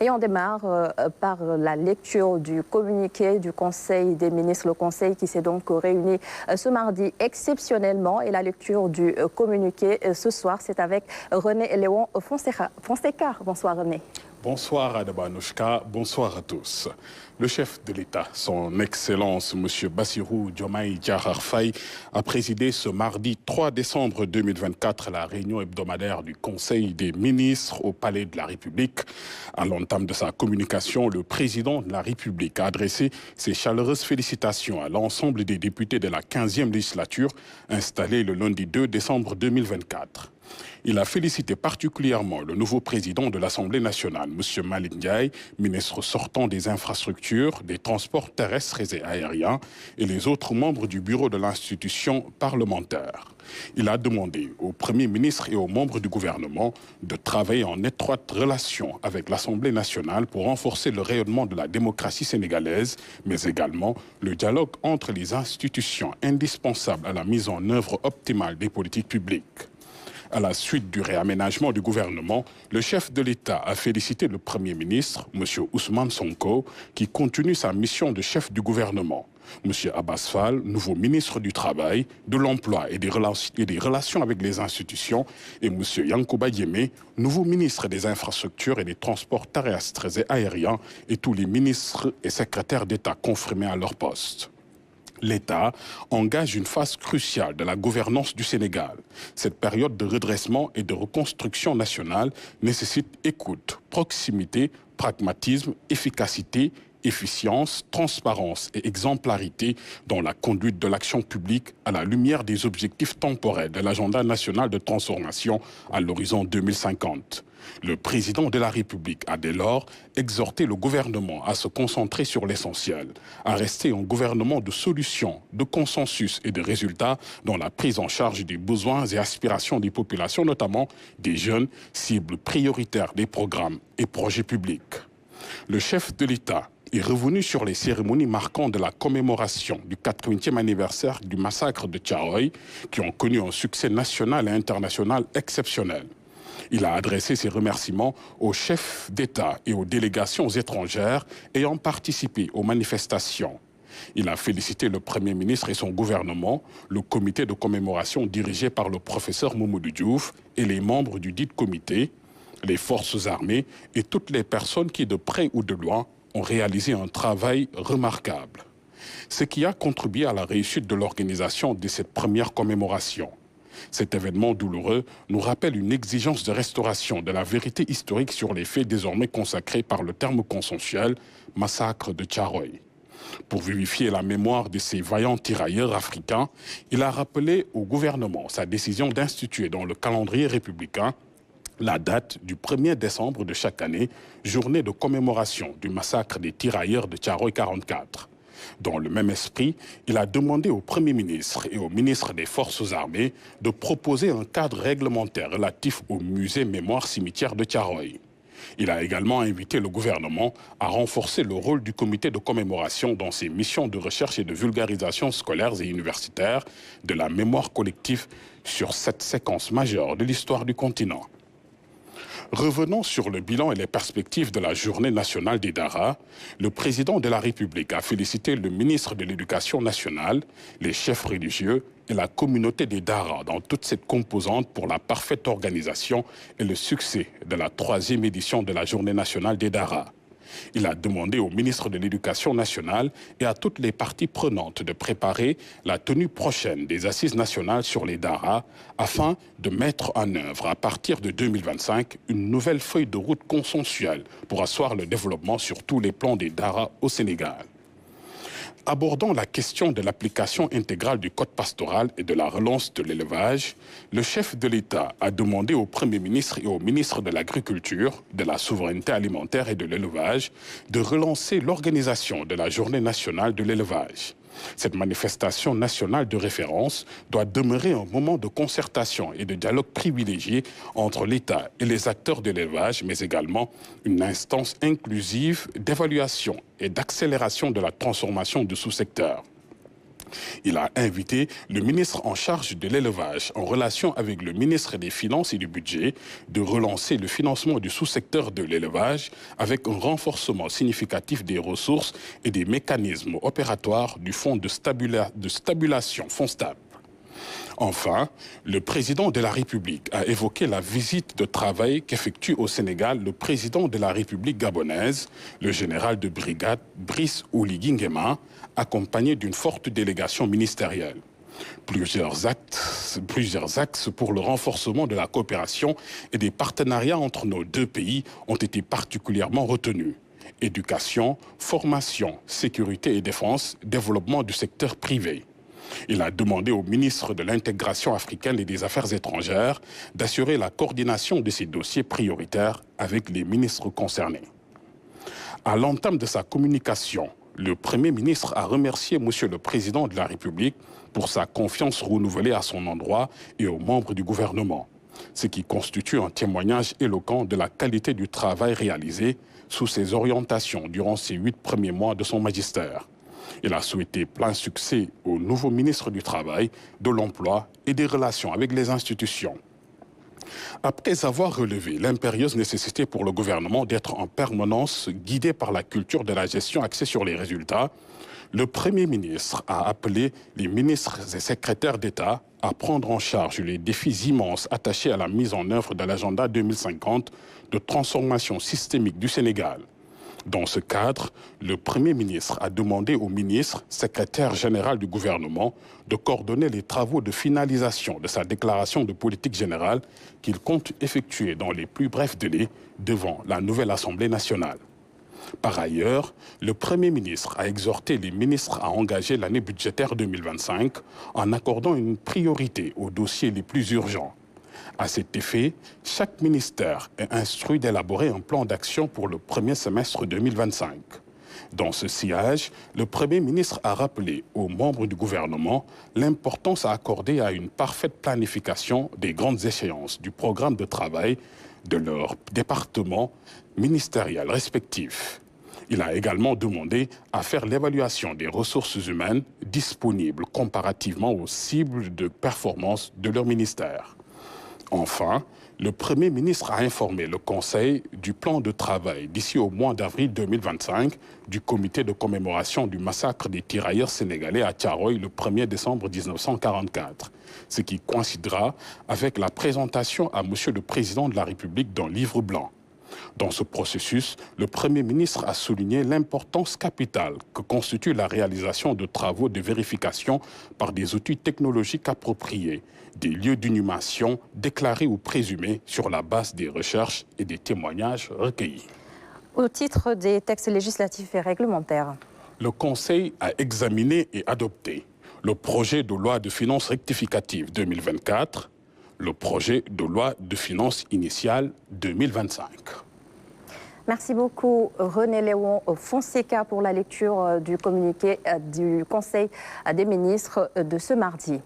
Et on démarre par la lecture du communiqué du Conseil des ministres, le Conseil qui s'est donc réuni ce mardi exceptionnellement. Et la lecture du communiqué ce soir, c'est avec René Léon Fonseca. Bonsoir René. Bonsoir Adaba Nouchka, bonsoir à tous. Le chef de l'État, son Excellence M. Bassirou Diomaye Diakhar Faye, a présidé ce mardi 3 décembre 2024 la réunion hebdomadaire du Conseil des ministres au Palais de la République. À l'entame de sa communication, le président de la République a adressé ses chaleureuses félicitations à l'ensemble des députés de la 15e législature installée le lundi 2 décembre 2024. Il a félicité particulièrement le nouveau président de l'Assemblée nationale, M. Malick Ndiaye, ministre sortant des infrastructures, des transports terrestres et aériens, et les autres membres du bureau de l'institution parlementaire. Il a demandé au Premier ministre et aux membres du gouvernement de travailler en étroite relation avec l'Assemblée nationale pour renforcer le rayonnement de la démocratie sénégalaise, mais également le dialogue entre les institutions indispensables à la mise en œuvre optimale des politiques publiques. À la suite du réaménagement du gouvernement, le chef de l'État a félicité le Premier ministre, M. Ousmane Sonko, qui continue sa mission de chef du gouvernement. M. Abbas Fall, nouveau ministre du Travail, de l'Emploi et des Relations avec les institutions, et M. Yankouba Diémé, nouveau ministre des Infrastructures et des Transports terrestres et aériens, et tous les ministres et secrétaires d'État confirmés à leur poste. L'État engage une phase cruciale de la gouvernance du Sénégal. Cette période de redressement et de reconstruction nationale nécessite écoute, proximité, pragmatisme, efficacité, efficience, transparence et exemplarité dans la conduite de l'action publique à la lumière des objectifs temporels de l'agenda national de transformation à l'horizon 2050. Le président de la République a dès lors exhorté le gouvernement à se concentrer sur l'essentiel, à rester un gouvernement de solutions, de consensus et de résultats dans la prise en charge des besoins et aspirations des populations, notamment des jeunes, cibles prioritaires des programmes et projets publics. Le chef de l'État est revenu sur les cérémonies marquant de la commémoration du 80e anniversaire du massacre de Thiaroye, qui ont connu un succès national et international exceptionnel. Il a adressé ses remerciements aux chefs d'État et aux délégations étrangères ayant participé aux manifestations. Il a félicité le Premier ministre et son gouvernement, le comité de commémoration dirigé par le professeur Mamadou Diouf et les membres du dit comité, les forces armées et toutes les personnes qui, de près ou de loin, ont réalisé un travail remarquable. Ce qui a contribué à la réussite de l'organisation de cette première commémoration. Cet événement douloureux nous rappelle une exigence de restauration de la vérité historique sur les faits désormais consacrés par le terme consensuel « massacre de Thiaroye ». Pour vivifier la mémoire de ces vaillants tirailleurs africains, il a rappelé au gouvernement sa décision d'instituer dans le calendrier républicain la date du 1er décembre de chaque année, journée de commémoration du massacre des tirailleurs de Thiaroye 44. Dans le même esprit, il a demandé au Premier ministre et au ministre des Forces armées de proposer un cadre réglementaire relatif au musée Mémoire Cimetière de Thiaroye. Il a également invité le gouvernement à renforcer le rôle du comité de commémoration dans ses missions de recherche et de vulgarisation scolaires et universitaires de la mémoire collective sur cette séquence majeure de l'histoire du continent. Revenons sur le bilan et les perspectives de la journée nationale des Daara. Le président de la République a félicité le ministre de l'Éducation nationale, les chefs religieux et la communauté des Daara dans toute cette composante pour la parfaite organisation et le succès de la 3e édition de la journée nationale des Daara. Il a demandé au ministre de l'Éducation nationale et à toutes les parties prenantes de préparer la tenue prochaine des assises nationales sur les Daara afin de mettre en œuvre à partir de 2025 une nouvelle feuille de route consensuelle pour asseoir le développement sur tous les plans des Daara au Sénégal. Abordant la question de l'application intégrale du code pastoral et de la relance de l'élevage, le chef de l'État a demandé au Premier ministre et au ministre de l'Agriculture, de la Souveraineté alimentaire et de l'élevage de relancer l'organisation de la Journée nationale de l'élevage. Cette manifestation nationale de référence doit demeurer un moment de concertation et de dialogue privilégié entre l'État et les acteurs de l'élevage, mais également une instance inclusive d'évaluation et d'accélération de la transformation du sous-secteur. Il a invité le ministre en charge de l'élevage, en relation avec le ministre des Finances et du Budget, de relancer le financement du sous-secteur de l'élevage avec un renforcement significatif des ressources et des mécanismes opératoires du fonds de stabilisation FONSTAB. Enfin, le président de la République a évoqué la visite de travail qu'effectue au Sénégal le président de la République gabonaise, le général de brigade Brice Oligui Nguema, accompagné d'une forte délégation ministérielle. Plusieurs axes pour le renforcement de la coopération et des partenariats entre nos deux pays ont été particulièrement retenus. Éducation, formation, sécurité et défense, développement du secteur privé. Il a demandé au ministre de l'Intégration africaine et des Affaires étrangères d'assurer la coordination de ces dossiers prioritaires avec les ministres concernés. À l'entame de sa communication, le Premier ministre a remercié Monsieur le Président de la République pour sa confiance renouvelée à son endroit et aux membres du gouvernement, ce qui constitue un témoignage éloquent de la qualité du travail réalisé sous ses orientations durant ces 8 premiers mois de son magistère. Il a souhaité plein succès au nouveau ministre du Travail, de l'Emploi et des Relations avec les institutions. Après avoir relevé l'impérieuse nécessité pour le gouvernement d'être en permanence guidé par la culture de la gestion axée sur les résultats, le Premier ministre a appelé les ministres et secrétaires d'État à prendre en charge les défis immenses attachés à la mise en œuvre de l'agenda 2050 de transformation systémique du Sénégal. Dans ce cadre, le Premier ministre a demandé au ministre, secrétaire général du gouvernement, de coordonner les travaux de finalisation de sa déclaration de politique générale qu'il compte effectuer dans les plus brefs délais devant la nouvelle Assemblée nationale. Par ailleurs, le Premier ministre a exhorté les ministres à engager l'année budgétaire 2025 en accordant une priorité aux dossiers les plus urgents. À cet effet, chaque ministère est instruit d'élaborer un plan d'action pour le premier semestre 2025. Dans ce sillage, le Premier ministre a rappelé aux membres du gouvernement l'importance à accorder à une parfaite planification des grandes échéances du programme de travail de leurs départements ministériels respectifs. Il a également demandé à faire l'évaluation des ressources humaines disponibles comparativement aux cibles de performance de leur ministère. Enfin, le Premier ministre a informé le Conseil du plan de travail d'ici au mois d'avril 2025 du comité de commémoration du massacre des tirailleurs sénégalais à Thiaroye le 1er décembre 1944, ce qui coïncidera avec la présentation à Monsieur le Président de la République d'un livre blanc. Dans ce processus, le Premier ministre a souligné l'importance capitale que constitue la réalisation de travaux de vérification par des outils technologiques appropriés, des lieux d'inhumation déclarés ou présumés sur la base des recherches et des témoignages recueillis. Au titre des textes législatifs et réglementaires, le Conseil a examiné et adopté le projet de loi de finances rectificative 2024, le projet de loi de finances initiale 2025. Merci beaucoup René Léon Fonseca pour la lecture du communiqué du Conseil des ministres de ce mardi.